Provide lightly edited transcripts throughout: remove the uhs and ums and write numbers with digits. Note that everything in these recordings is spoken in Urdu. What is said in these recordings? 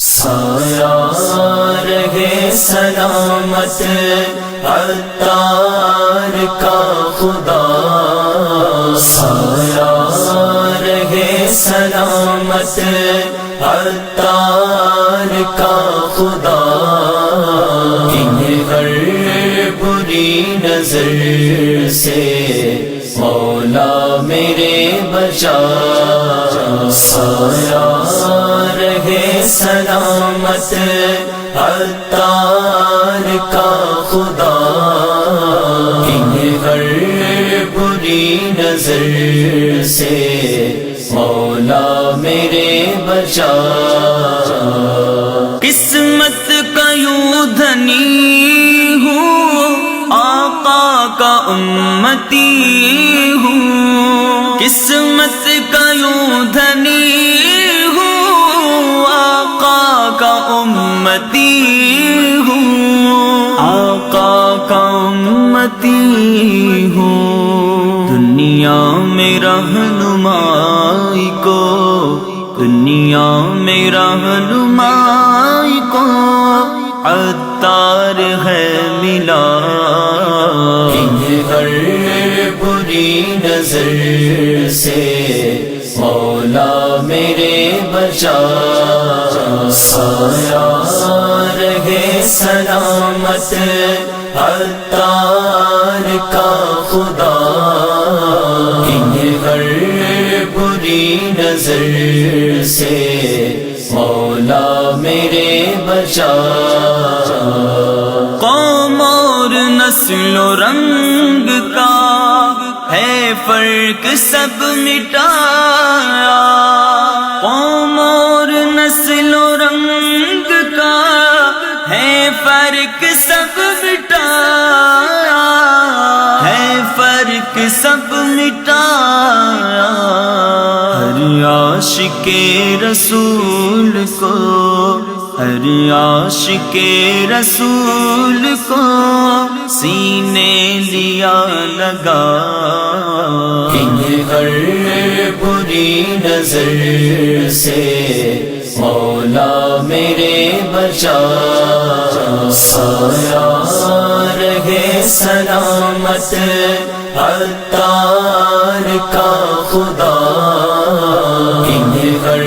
سایہ رہے سلامت عطار کا خدا، سایہ رہے سلامت عطار کا خدا، انہیں ہر بری نظر سے مولا میرے بچا، سایہ رہے سلامت عطار کا خدا، انہیں ہر بری نظر سے مولا میرے بچا۔ قسمت کا یوں دھنی ہوں، آقا کا امتی ہوں، قسمت کا یوں دھنی ہوں، آقا کا امتی ہوں، آقا کا امتی ہوں، دنیا میں رہنمائی کو، دنیا میں رہنمائی کو عطار ہے ملا، انہیں ہر بری نظر سے مولا میرے بچا، سایہ رہے سلامت عطار کا خدا، انہیں ہر بری نظر سے مولا میرے بچا۔ قوم اور نسل و رنگ کا ہے فرق سب مٹایا، قوم اور نسل و رنگ کا ہے فرق سب مٹایا، ہے فرق سب مٹایا، ہر عاشق رسول کو، ہر عاشق رسول کو سینے لیا لگا، انہیں ہر بری نظر سے مولا میرے بچا، سایہ رہے سلامت عطار کا خدا، انہیں ہر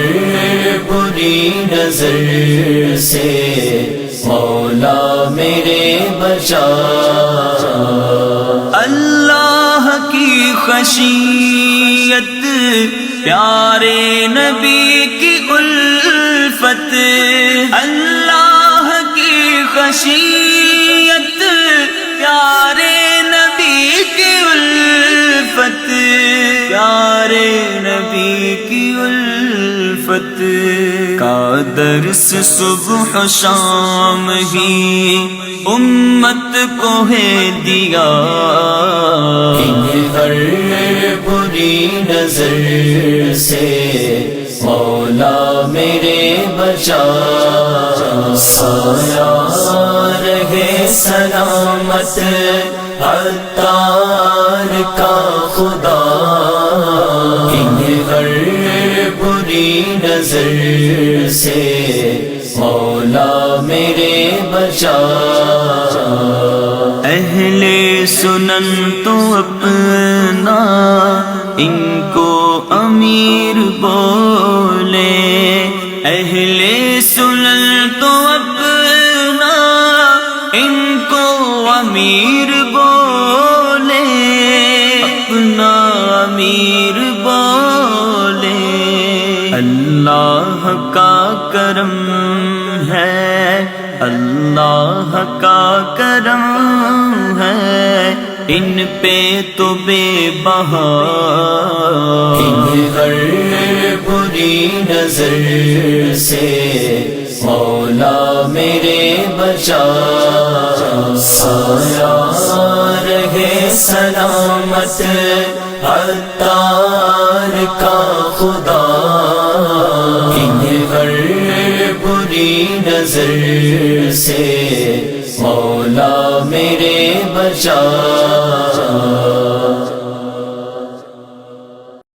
بری نظر سے مولا میرے بچا۔ اللہ کی خشیت، پیارے نبی کی الفت، اللہ کی خشیت، پیارے نبی کی الفت، پیارے نبی کی الفت کا درس صبح و شام ہی امت کو ہے دیا، انہیں ہر بری نظر سے مولا میرے بچا، سایہ رہے سلامت عطار کا خدا، انہیں ہر بری نظر سے مولا میرے بچا۔ اہل سنن تو اپنا ان کو امیر بولے، اہل سنن تو اپنا ان کو امیر بولے، اپنا امیر بولے، اللہ کا کرم ہے، اللہ کا کرم ہے ان پہ تو بے بہا، انہیں ہر بری نظر سے مولا میرے بچا، سایہ رہے سلامت عطار کا خدا، انہیں ہر بری نظر سے مولا میرے بچا۔